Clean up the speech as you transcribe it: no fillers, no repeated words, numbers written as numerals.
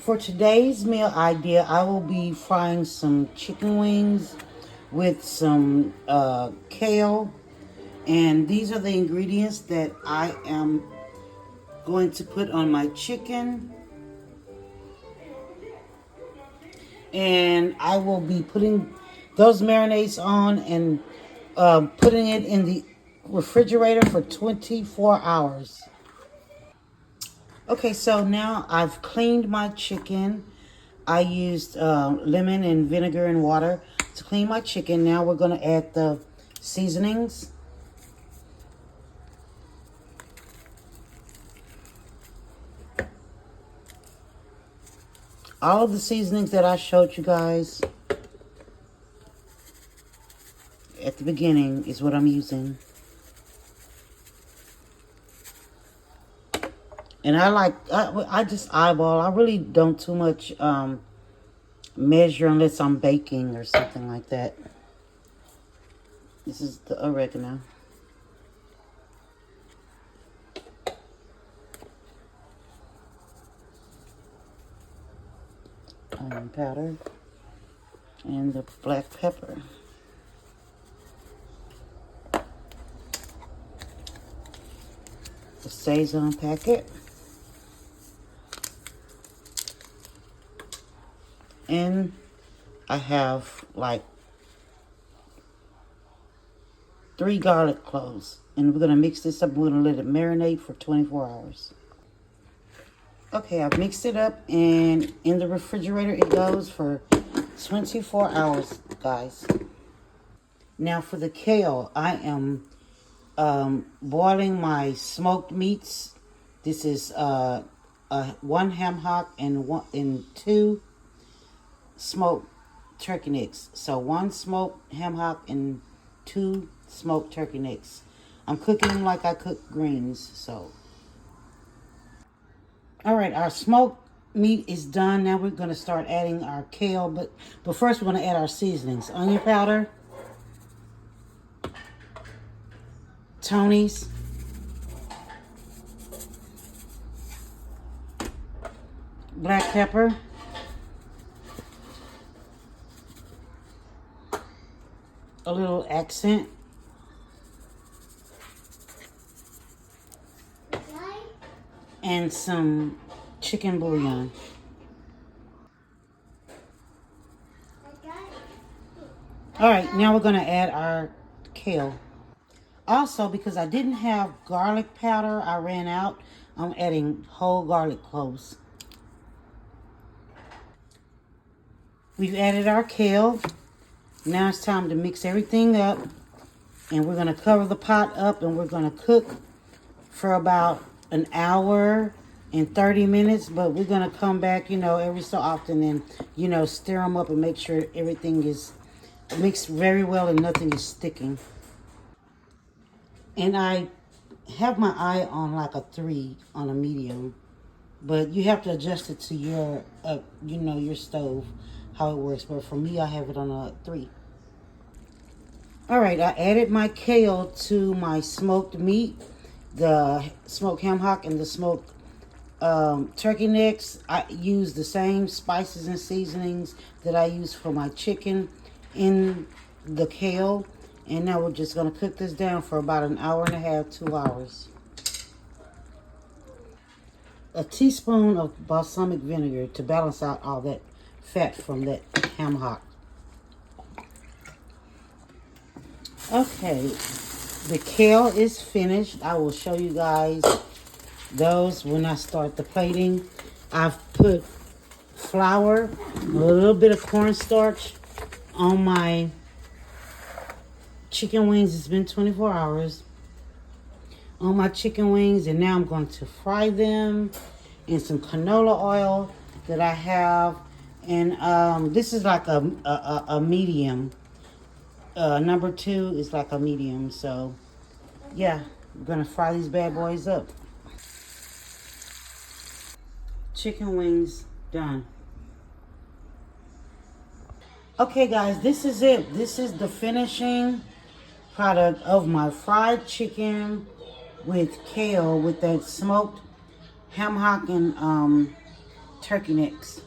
For today's meal idea, I will be frying some chicken wings with some kale. And these are the ingredients that I am going to put on my chicken. And I will be putting those marinades on and putting it in the refrigerator for 24 hours. Okay, so now I've cleaned my chicken. I used lemon and vinegar and water to clean my chicken. Now we're going to add the seasonings. All of the seasonings that I showed you guys at the beginning is what I'm using. And I just eyeball. I really don't too much measure unless I'm baking or something like that. This is the oregano. Onion powder. And the black pepper. The Sazon packet. And I have like 3 garlic cloves. And we're going to mix this up. We're going to let it marinate for 24 hours. Okay, I've mixed it up. And in the refrigerator it goes for 24 hours, guys. Now for the kale, I am boiling my smoked meats. This is 1 ham hock and 2 smoked turkey necks. So 1 smoked ham hock and 2 smoked turkey necks. I'm cooking them like I cook greens. So, all right, our smoked meat is done. Now we're going to start adding our kale, but first we're going to add our seasonings: onion powder, Tony's, black pepper, a little accent, and some chicken bouillon. All right, now we're going to add our kale. Also, because I didn't have garlic powder, I ran out. I'm adding whole garlic cloves. We've added our kale. Now it's time to mix everything up. And we're going to cover the pot up and we're going to cook for about an hour and 30 minutes. But we're going to come back, every so often and, stir them up and make sure everything is mixed very well and nothing is sticking. And I have my eye on like a 3 on a medium. But you have to adjust it to your, your stove, how it works. But for me, I have it on a 3. All right, I added my kale to my smoked meat, the smoked ham hock and the smoked turkey necks. I use the same spices and seasonings that I use for my chicken in the kale. And now we're just going to cook this down for about an hour and a half, 2 hours. A teaspoon of balsamic vinegar to balance out all that fat from that ham hock. Okay, the kale is finished. I will show you guys those when I start the plating. I've put flour, a little bit of cornstarch on my chicken wings. It's been 24 hours on my chicken wings, and now I'm going to fry them in some canola oil that I have. And this is like a medium. Number 2 is like a medium. So yeah, I'm gonna fry these bad boys up. Chicken wings done. Okay guys, this is it. This is the finishing product of my fried chicken with kale, with that smoked ham hock and turkey necks.